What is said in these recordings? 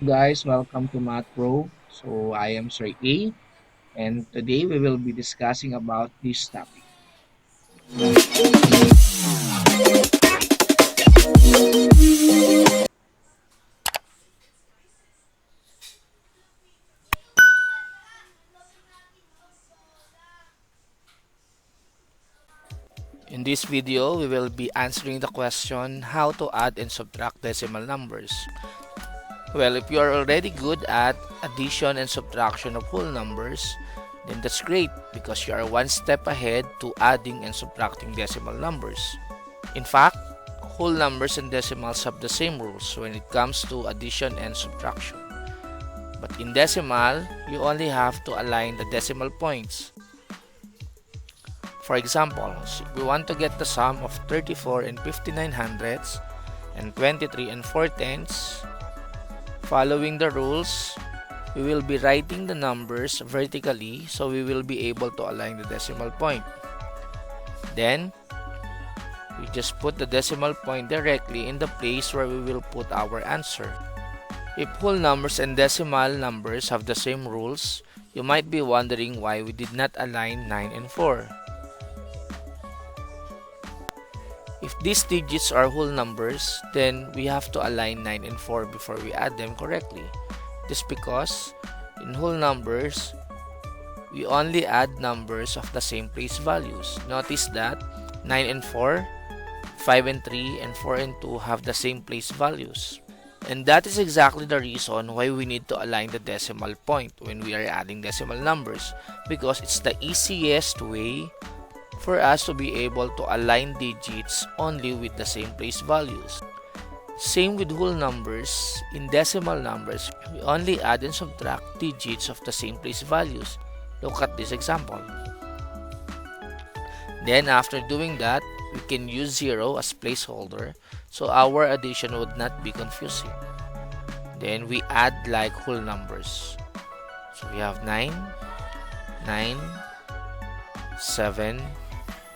Guys, welcome to Math Pro. So I am Sir A, and today we will be discussing about this topic. In this video, we will be answering the question how to add and subtract decimal numbers. Well, if you are already good at addition and subtraction of whole numbers, then that's great because you are one step ahead to adding and subtracting decimal numbers. In fact, whole numbers and decimals have the same rules when it comes to addition and subtraction. But in decimal, you only have to align the decimal points. For example, if we want to get the sum of 34 and 59 hundredths and 23 and 4 tenths, following the rules, we will be writing the numbers vertically so we will be able to align the decimal point. Then, we just put the decimal point directly in the place where we will put our answer. If whole numbers and decimal numbers have the same rules, you might be wondering why we did not align 9 and 4. If these digits are whole numbers, then we have to align 9 and 4 before we add them correctly. This because in whole numbers, we only add numbers of the same place values. Notice that 9 and 4, 5 and 3, and 4 and 2 have the same place values. And that is exactly the reason why we need to align the decimal point when we are adding decimal numbers, because it's the easiest way for us to be able to align digits only with the same place values. Same with whole numbers. In decimal numbers, we only add and subtract digits of the same place values. Look at this example. Then after doing that, we can use 0 as placeholder so our addition would not be confusing. Then we add like whole numbers. So we have 9, 9, 7,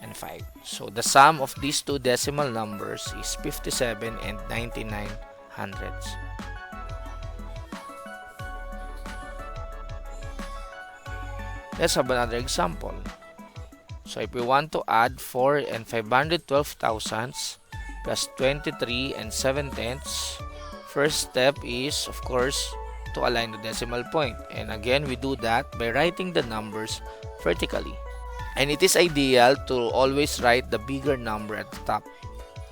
and 5. So the sum of these two decimal numbers is 57 and 99 hundredths. Let's have another example. So if we want to add 4 and 512 thousandths plus 23 and 7 tenths, first step is, of course, to align the decimal point. And again, we do that by writing the numbers vertically. And it is ideal to always write the bigger number at the top.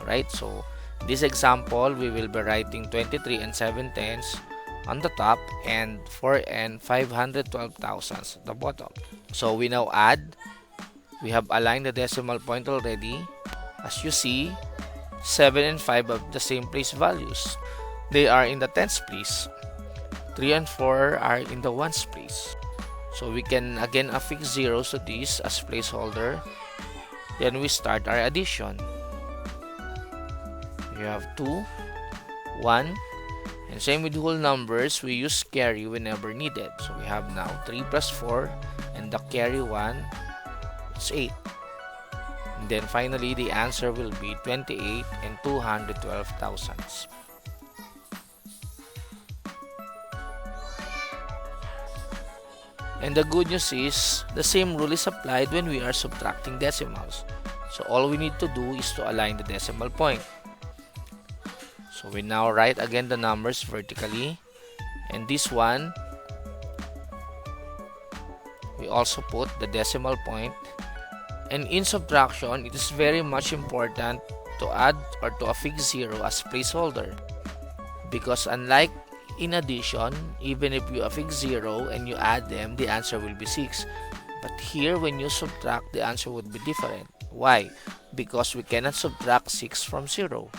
Right? So, in this example, we will be writing 23 and 7 tenths on the top and 4 and 512 thousandths at the bottom. So, we now add. We have aligned the decimal point already. As you see, 7 and 5 have the same place values. They are in the tens place. 3 and 4 are in the ones place. So we can again affix zeros to this as placeholder. Then we start our addition. We have 2, 1, and same with whole numbers, we use carry whenever needed. So we have now 3 plus 4 and the carry 1, it's 8. And then finally the answer will be 28 and 212 thousandths. And the good news is, the same rule is applied when we are subtracting decimals. So all we need to do is to align the decimal point. So we now write again the numbers vertically. And this one, we also put the decimal point. And in subtraction, it is very much important to add or to affix 0 as placeholder. Because unlike in addition, even if you affix 0 and you add them, the answer will be 6. But here, when you subtract, the answer would be different. Why? Because we cannot subtract 6 from 0.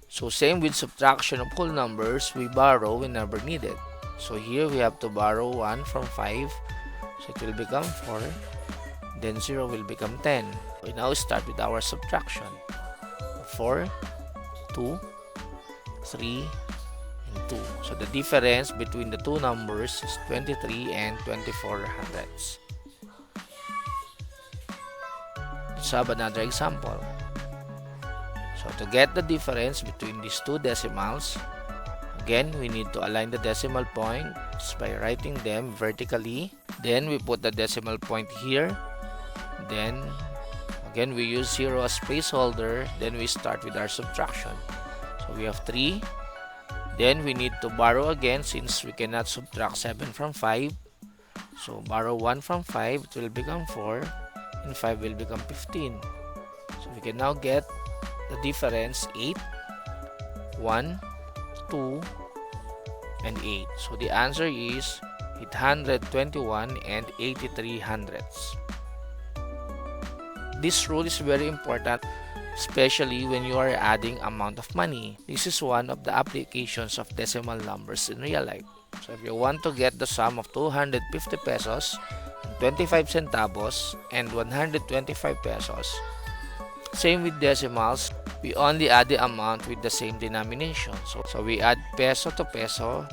So same with subtraction of whole numbers, we borrow whenever needed. So here we have to borrow 1 from 5. So it will become 4. Then 0 will become 10. We now start with our subtraction. 4, 2, 3, 2. So the difference between the two numbers is 23 and 24 hundredths. Let's have another example. So to get the difference between these two decimals, again, we need to align the decimal points by writing them vertically. Then we put the decimal point here. Then again, we use 0 as placeholder. Then we start with our subtraction. So we have 3. Then we need to borrow again since we cannot subtract 7 from 5. So borrow 1 from 5, it will become 4, and 5 will become 15. So we can now get the difference 8, 1, 2, and 8. So the answer is 821 and 83 hundredths. This rule is very important, especially when you are adding amount of money. This is one of the applications of decimal numbers in real life. So if you want to get the sum of 250 pesos, 25 centavos, and 125 pesos, same with decimals, we only add the amount with the same denomination. So we add peso to peso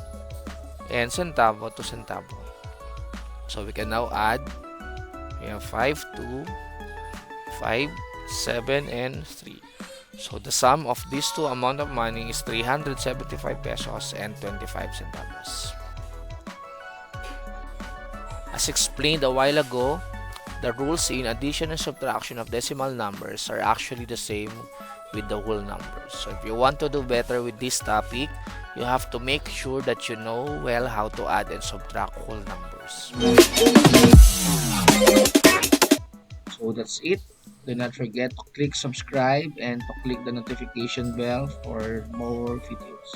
and centavo to centavo. So we can now add, we have 5, 2, 5, 7, and 3. So the sum of these two amount of money is 375 pesos and 25 centavos. As explained a while ago, the rules in addition and subtraction of decimal numbers are actually the same with the whole numbers. So if you want to do better with this topic, you have to make sure that you know well how to add and subtract whole numbers. So that's it. Do not forget to click subscribe and to click the notification bell for more videos.